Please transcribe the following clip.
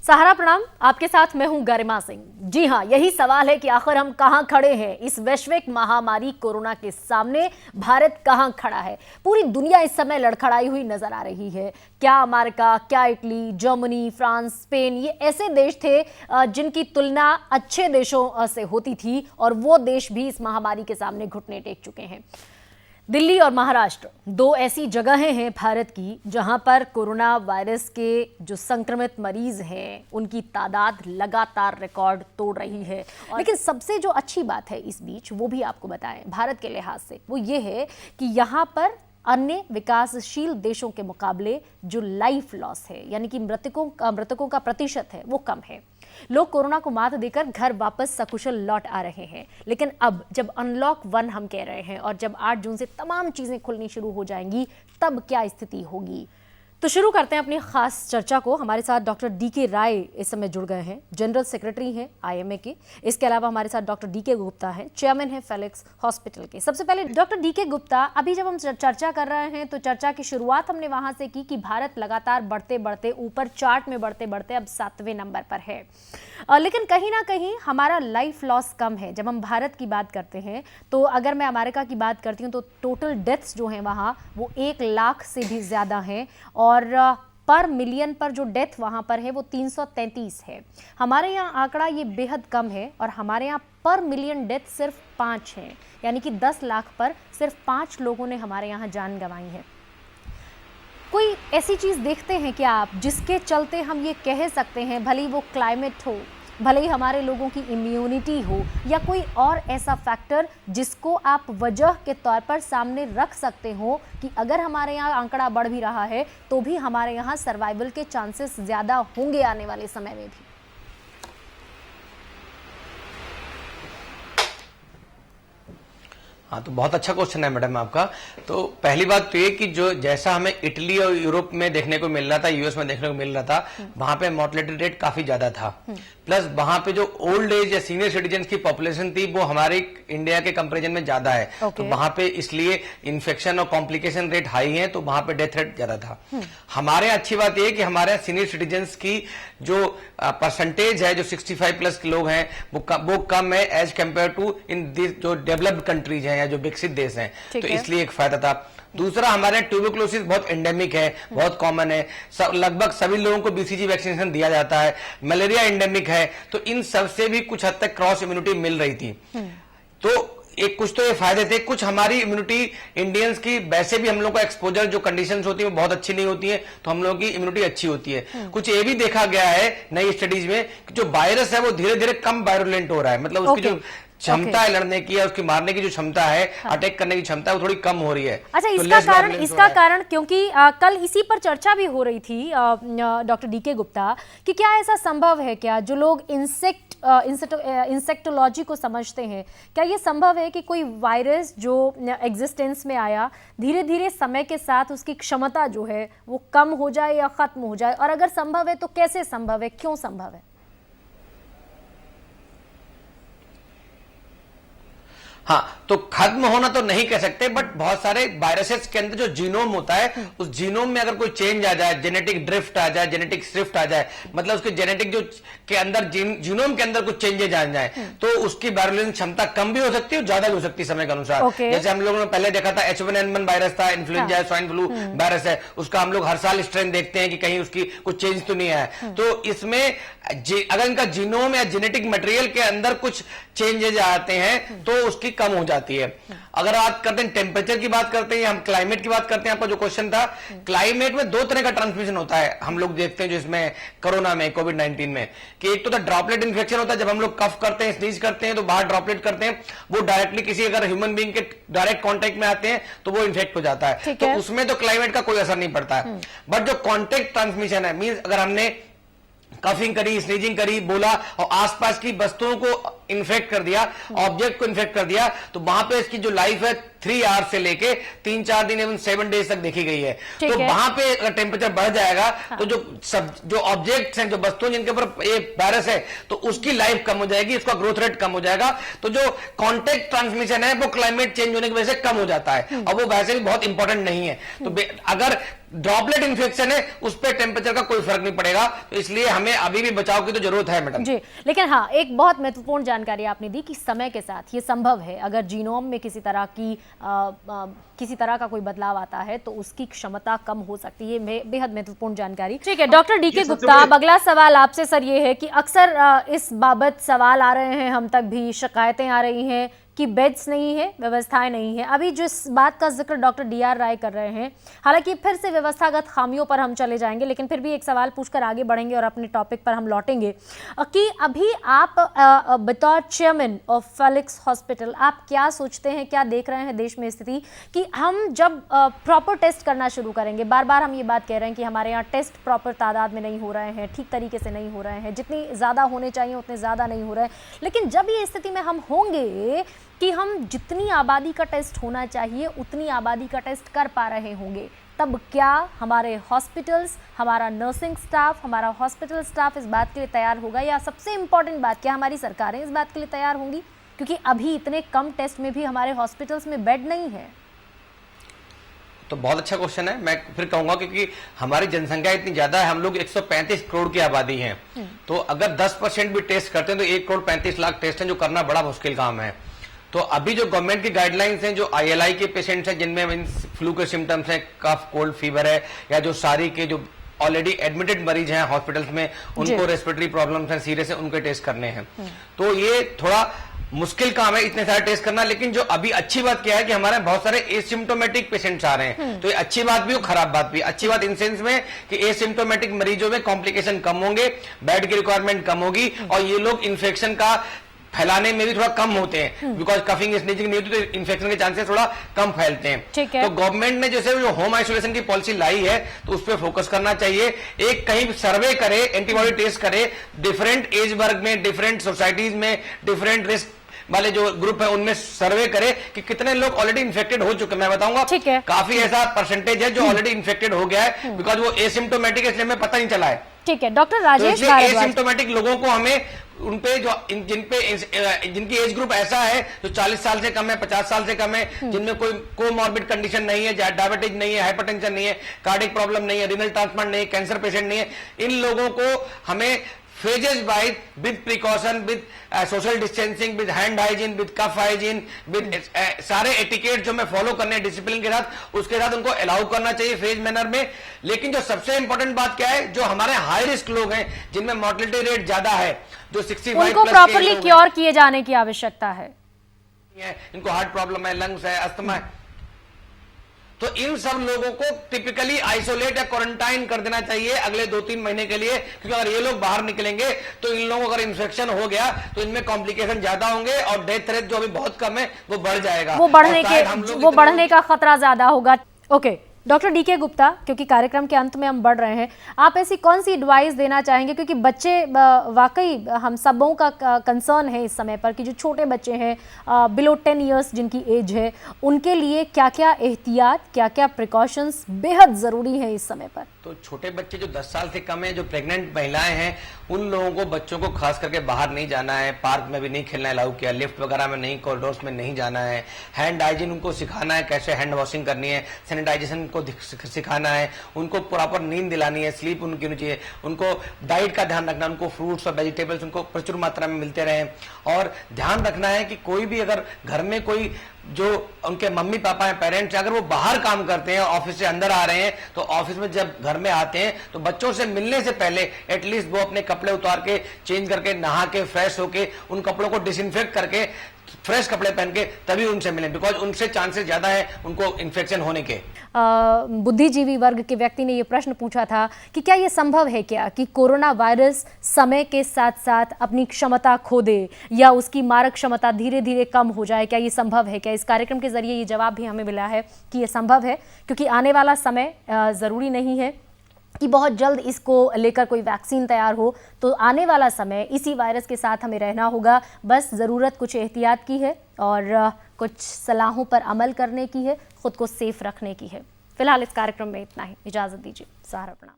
सहारा प्रणाम, आपके साथ मैं हूं गरिमा सिंह। जी हां, यही सवाल है कि आखिर हम कहां खड़े हैं इस वैश्विक महामारी कोरोना के सामने। भारत कहां खड़ा है? पूरी दुनिया इस समय लड़खड़ाई हुई नजर आ रही है। क्या अमेरिका, क्या इटली, जर्मनी, फ्रांस, स्पेन, ये ऐसे देश थे जिनकी तुलना अच्छे देशों से होती थी और वो देश भी इस महामारी के सामने घुटने टेक चुके हैं। दिल्ली और महाराष्ट्र दो ऐसी जगहें हैं भारत की जहां पर कोरोना वायरस के जो संक्रमित मरीज हैं उनकी तादाद लगातार रिकॉर्ड तोड़ रही है। लेकिन सबसे जो अच्छी बात है इस बीच, वो भी आपको बताएं भारत के लिहाज से, वो ये है कि यहाँ पर अन्य विकासशील देशों के मुकाबले जो लाइफ लॉस है, यानी कि मृतकों का प्रतिशत है, वो कम है। लोग कोरोना को मात देकर घर वापस सकुशल लौट आ रहे हैं। लेकिन अब जब अनलॉक 1 हम कह रहे हैं और जब 8 जून से तमाम चीजें खुलनी शुरू हो जाएंगी, तब क्या स्थिति होगी? तो शुरू करते हैं अपनी खास चर्चा को। हमारे साथ डॉक्टर डीके राय इस समय जुड़ गए हैं, जनरल सेक्रेटरी हैं आईएमए के। इसके अलावा हमारे साथ डॉक्टर डीके गुप्ता हैं, चेयरमैन हैं फेलिक्स हॉस्पिटल के। सबसे पहले डॉक्टर डीके गुप्ता, अभी जब हम चर्चा कर रहे हैं तो चर्चा की शुरुआत हमने वहां से की कि भारत लगातार बढ़ते बढ़ते ऊपर चार्ट में बढ़ते बढ़ते अब 7वें नंबर पर है। लेकिन कहीं ना कहीं हमारा लाइफ लॉस कम है। जब हम भारत की बात करते हैं तो अगर मैं अमेरिका की बात करती हूँ तो टोटल डेथ्स जो हैं वहाँ वो 1 लाख से भी ज़्यादा हैं और पर मिलियन पर जो डेथ वहाँ पर है वो 333 है। हमारे यहाँ आंकड़ा ये बेहद कम है और हमारे यहाँ पर मिलियन डेथ सिर्फ 5 है, यानी कि 10 लाख पर सिर्फ 5 लोगों ने हमारे यहाँ जान गंवाई है। कोई ऐसी चीज़ देखते हैं क्या आप जिसके चलते हम ये कह सकते हैं, भले ही वो क्लाइमेट हो, भले ही हमारे लोगों की इम्यूनिटी हो, या कोई और ऐसा फैक्टर जिसको आप वजह के तौर पर सामने रख सकते हो कि अगर हमारे यहाँ आंकड़ा बढ़ भी रहा है तो भी हमारे यहाँ सर्वाइवल के चांसेस ज़्यादा होंगे आने वाले समय में भी? हाँ, तो बहुत अच्छा क्वेश्चन है मैडम आपका। तो पहली बात तो ये कि जो जैसा हमें इटली और यूरोप में देखने को मिल रहा था, यूएस में देखने को मिल रहा था, वहां पे मोर्टेलिटी रेट काफी ज्यादा था। प्लस वहां पे जो ओल्ड एज या सीनियर सिटीजन की पॉपुलेशन थी वो हमारे इंडिया के कंपेरिजन में ज्यादा है। तो वहां पे इसलिए इन्फेक्शन और कॉम्प्लिकेशन रेट हाई है, तो वहां पे डेथ रेट ज्यादा था। हमारे अच्छी बात यह है कि हमारे सीनियर सिटीजन की जो परसेंटेज है, जो 65 प्लस के लोग हैं, वो कम है एज कंपेयर टू इन जो डेवलप्ड कंट्रीज हैं या जो विकसित देश हैं। तो इसलिए एक फायदा था। दूसरा, हमारे ट्यूबरकुलोसिस बहुत एंडेमिक है, बहुत कॉमन है। लगभग सभी लोगों को बीसीजी वैक्सीनेशन दिया जाता है। मलेरिया एंडेमिक है, तो इन सब से भी कुछ हद तक क्रॉस इम्यूनिटी मिल रही थी। तो एक कुछ तो ये फायदे थे। कुछ हमारी इम्यूनिटी इंडियंस की, वैसे भी हम लोग का एक्सपोजर जो कंडीशंस होती है वो बहुत अच्छी नहीं होती है, तो हम लोगों की इम्यूनिटी अच्छी होती है। कुछ ये भी देखा गया है नई स्टडीज में कि जो वायरस है वो धीरे धीरे कम वायरुलेंट हो रहा है, मतलब उसकी जो क्षमता है लड़ने की या उसकी मारने की जो क्षमता है, अटैक करने की क्षमता है, वो थोड़ी कम हो रही है। अच्छा, इसका कारण क्योंकि कल इसी पर चर्चा भी हो रही थी डॉक्टर डीके गुप्ता कि क्या ऐसा संभव है क्या, जो लोग इंसेक्टोलॉजी को समझते हैं, क्या ये संभव है कि कोई वायरस जो एग्जिस्टेंस में आया धीरे धीरे समय के साथ उसकी क्षमता जो है वो कम हो जाए या खत्म हो जाए? और अगर संभव है तो कैसे संभव है, क्यों संभव है? हाँ, तो खत्म होना तो नहीं कह सकते, बट बहुत सारे वायरसेस के अंदर जो जीनोम होता है, उस जीनोम में अगर कोई चेंज आ जाए, जेनेटिक ड्रिफ्ट आ जाए, जेनेटिक शिफ्ट आ जाए, मतलब उसके जेनेटिक जो के अंदर जीनोम के अंदर कुछ चेंजेज आ जाए, तो उसकी वायरुलेंस क्षमता कम भी हो सकती है, ज्यादा भी हो सकती है समय के अनुसार। जैसे हम लोगों ने पहले देखा था H1N1 वायरस था, इन्फ्लुएंजा स्वाइन फ्लू वायरस है, उसका हम लोग हर साल स्ट्रेन देखते हैं कि कहीं उसकी कुछ चेंज तो नहीं आया। तो इसमें अगर इनका जीनोम या जेनेटिक मटेरियल के अंदर कुछ चेंजेज आते हैं तो उसकी कम हो जाती है। अगर बात करते हैं टेम्परेचर की, बात करते हैं, हम क्लाइमेट की बात करते हैं, आपका जो क्वेश्चन था, क्लाइमेट में 2 तरह का ट्रांसमिशन होता है, हम लोग देखते हैं जो इसमें कोरोना में, कोविड-19 में, कि एक तो ड्रॉपलेट इन्फेक्शन होता है, जब हम लोग कफ करते हैं, स्नीज करते हैं तो बाहर ड्रॉपलेट करते हैं, वो डायरेक्टली किसी अगर ह्यूमन बीइंग के डायरेक्ट कॉन्टेक्ट में आते हैं तो वो इन्फेक्ट हो जाता है। तो उसमें तो क्लाइमेट का कोई असर नहीं पड़ता है। बट जो कॉन्टेक्ट ट्रांसमिशन है, मीन्स अगर हमने कफिंग करी, स्नीजिंग करी, बोला और आसपास की वस्तुओं को इन्फेक्ट कर दिया, ऑब्जेक्ट को इन्फेक्ट कर दिया, तो वहां पे इसकी जो लाइफ है 3 आवर्स से लेके 3-4 दिन एवं 7 डेज तक देखी गई है। ठीक तो है। वहां पे अगर टेम्परेचर बढ़ जाएगा तो जो ऑब्जेक्ट्स हैं, जो वस्तुएं जिनके ऊपर ये वायरस है, तो उसकी लाइफ कम हो जाएगी, उसका ग्रोथ रेट कम हो जाएगा। तो जो कॉन्टेक्ट ट्रांसमिशन है वो क्लाइमेट चेंज होने की वजह से कम हो जाता है, और वो वैसे भी बहुत इंपॉर्टेंट नहीं है। तो अगर ड्रॉपलेट इन्फेक्शन है उस पर टेम्परेचर का कोई फर्क नहीं पड़ेगा, तो इसलिए हमें अभी भी बचाव की तो जरूरत है मैडम जी। लेकिन हाँ, एक बहुत महत्वपूर्ण जानकारी आपने दी कि समय के साथ ये संभव है, अगर जीनोम में किसी तरह का कोई बदलाव आता है तो उसकी क्षमता कम हो सकती है। बेहद महत्वपूर्ण जानकारी। ठीक है डॉक्टर डीके गुप्ता, अब अगला सवाल आपसे सर ये है कि अक्सर इस बाबत सवाल आ रहे हैं, हम तक भी शिकायतें आ रही हैं कि बेड्स नहीं है, व्यवस्थाएं नहीं है। अभी जिस बात का जिक्र डॉक्टर DR राय कर रहे हैं, हालांकि फिर से व्यवस्थागत खामियों पर हम चले जाएंगे, लेकिन फिर भी एक सवाल पूछकर आगे बढ़ेंगे और अपने टॉपिक पर हम लौटेंगे कि अभी आप बतौर चेयरमैन ऑफ फेलिक्स हॉस्पिटल, आप क्या सोचते हैं, क्या देख रहे हैं देश में स्थिति कि हम जब प्रॉपर टेस्ट करना शुरू करेंगे, बार बार हम ये बात कह रहे हैं कि हमारे यहाँ टेस्ट प्रॉपर तादाद में नहीं हो रहे हैं, ठीक तरीके से नहीं हो रहे हैं, जितनी ज़्यादा होने चाहिए उतने ज़्यादा नहीं हो रहे हैं, लेकिन जब ये स्थिति में हम होंगे कि हम जितनी आबादी का टेस्ट होना चाहिए उतनी आबादी का टेस्ट कर पा रहे होंगे, तब क्या हमारे हॉस्पिटल्स, हमारा नर्सिंग स्टाफ, हमारा हॉस्पिटल स्टाफ इस बात के लिए तैयार होगा, या सबसे इम्पॉर्टेंट बात, क्या हमारी सरकारें इस बात के लिए तैयार होंगी? क्योंकि अभी इतने कम टेस्ट में भी हमारे हॉस्पिटल्स में बेड नहीं है। तो बहुत अच्छा क्वेश्चन है। मैं फिर कहूंगा क्योंकि हमारी जनसंख्या इतनी ज्यादा है, हम लोग 135 करोड़ की आबादी हैं, तो अगर 10% भी टेस्ट करते हैं तो 1 करोड़ 35 लाख टेस्ट हैं, जो करना बड़ा मुश्किल काम है। तो अभी जो गवर्नमेंट की गाइडलाइंस हैं, जो ILI के पेशेंट्स हैं जिनमें फ्लू के सिम्टम्स हैं, कफ, कोल्ड, फीवर है, या जो सारी के जो ऑलरेडी एडमिटेड मरीज हैं हॉस्पिटल्स में, उनको रेस्पिरेटरी प्रॉब्लम्स हैं, सीरियस है, उनके टेस्ट करने हैं। तो ये थोड़ा मुश्किल काम है इतने सारे टेस्ट करना। लेकिन जो अभी अच्छी बात क्या है कि हमारे बहुत सारे एसिम्टोमेटिक पेशेंट्स आ रहे हैं, तो ये अच्छी बात भी और खराब बात भी। अच्छी बात इन सेंस में कि एसिम्टोमेटिक मरीजों में कॉम्प्लिकेशन कम होंगे, बेड की रिक्वायरमेंट कम होगी, और ये लोग इन्फेक्शन का फैलाने में भी थोड़ा कम होते हैं, बिकॉज कफिंग स्नीजिंग नहीं होती तो इन्फेक्शन के चांसेस थोड़ा कम फैलते हैं। ठीक है। तो गवर्नमेंट ने जैसे जो होम आइसोलेशन की पॉलिसी लाई है तो उस पर फोकस करना चाहिए। एक कहीं सर्वे करे, एंटीबॉडी टेस्ट करे, डिफरेंट एज वर्ग में, डिफरेंट सोसाइटीज में, डिफरेंट रिस्क वाले जो ग्रुप है उनमें सर्वे करे कि कितने लोग ऑलरेडी इन्फेक्टेड हो चुके हैं। मैं बताऊंगा ठीक है। काफी ऐसा परसेंटेज है जो ऑलरेडी इन्फेक्टेड हो गया है, बिकॉज वो एसिम्टोमेटिक इसलिए हमें पता नहीं चला है। ठीक है डॉक्टर राजेश तो भारद्वाज, एसिम्टोमेटिक लोगों को हमें उनपे जो जिनकी एज ग्रुप ऐसा है जो 40 साल से कम है, 50 साल से कम है, जिनमें कोई कोमॉर्बिड कंडीशन नहीं है, डायबिटीज नहीं है, हाइपरटेंशन नहीं है, कार्डियक प्रॉब्लम नहीं है, रीनल ट्रांसप्लांट नहीं है, कैंसर पेशेंट नहीं है, इन लोगों को हमें phases wise with precaution, with social distancing, with hand hygiene, with cuff hygiene, with सारे एटिकेट जो हमें फॉलो करने हैं डिसिप्लिन के साथ, उसके साथ उनको अलाउ करना चाहिए फेज मैनर में। लेकिन जो सबसे इंपॉर्टेंट बात क्या है, जो हमारे हाई रिस्क लोग हैं जिनमें मोर्टेलिटी रेट ज्यादा है, जो 65 उनको प्रॉपरली क्योर किए जाने की आवश्यकता है। इनको हार्ट प्रॉब्लम है, लंग्स है, अस्थमा है, तो इन सब लोगों को टिपिकली आइसोलेट या क्वारंटाइन कर देना चाहिए अगले 2-3 महीने के लिए, क्योंकि अगर ये लोग बाहर निकलेंगे तो इन लोगों को अगर इन्फेक्शन हो गया तो इनमें कॉम्प्लिकेशन ज्यादा होंगे और डेथ रेट जो अभी बहुत कम है वो बढ़ जाएगा, वो बढ़ने का खतरा ज्यादा होगा। ओके डॉक्टर डीके गुप्ता, क्योंकि कार्यक्रम के अंत में हम बढ़ रहे हैं, आप ऐसी कौन सी एडवाइस देना चाहेंगे, क्योंकि बच्चे वाकई हम सबों का कंसर्न है इस समय पर कि जो छोटे बच्चे हैं बिलो 10 इयर्स जिनकी एज है, उनके लिए क्या क्या एहतियात, क्या क्या प्रिकॉशंस बेहद ज़रूरी है इस समय पर? तो छोटे बच्चे जो 10 साल से कम है, जो प्रेग्नेंट महिलाएं हैं, उन लोगों को, बच्चों को खास करके बाहर नहीं जाना है, पार्क में भी नहीं खेलना अलाउ किया, लिफ्ट वगैरह में नहीं, कॉरिडोर्स में नहीं जाना है, हैंड हाइजीन उनको सिखाना है, कैसे हैंड वॉशिंग करनी है, सैनिटाइजेशन को सिखाना है, उनको प्रॉपर नींद दिलानी है, स्लीप उनकी होनी चाहिए, उनको डाइट का ध्यान रखना, उनको फ्रूट्स और वेजिटेबल्स उनको प्रचुर मात्रा में मिलते रहे, और ध्यान रखना है कि कोई भी अगर घर में कोई जो उनके मम्मी पापा हैं, पेरेंट्स, अगर वो बाहर काम करते हैं, ऑफिस से अंदर आ रहे हैं, तो ऑफिस में जब घर में आते हैं तो बच्चों से मिलने से पहले एटलीस्ट वो अपने कपड़े उतार के, चेंज करके, नहा के, फ्रेश होके, उन कपड़ों को डिसइंफेक्ट करके, फ्रेश कपड़े पहन के तभी उनसे मिलें, बिकॉज उनसे चांसेस ज्यादा है उनको इन्फेक्शन होने के। बुद्धिजीवी वर्ग के व्यक्ति ने यह प्रश्न पूछा था कि क्या यह संभव है क्या कि कोरोना वायरस समय के साथ साथ अपनी क्षमता खो दे या उसकी मारक क्षमता धीरे धीरे कम हो जाए, क्या यह संभव है क्या? इस कार्यक्रम के जरिए ये जवाब भी हमें मिला है कि यह संभव है, क्योंकि आने वाला समय ज़रूरी नहीं है, कि बहुत जल्द इसको लेकर कोई वैक्सीन तैयार हो, तो आने वाला समय इसी वायरस के साथ हमें रहना होगा। बस ज़रूरत कुछ एहतियात की है और कुछ सलाहों पर अमल करने की है, खुद को सेफ रखने की है। फिलहाल इस कार्यक्रम में इतना ही, इजाज़त दीजिए। सहारा प्रणाम।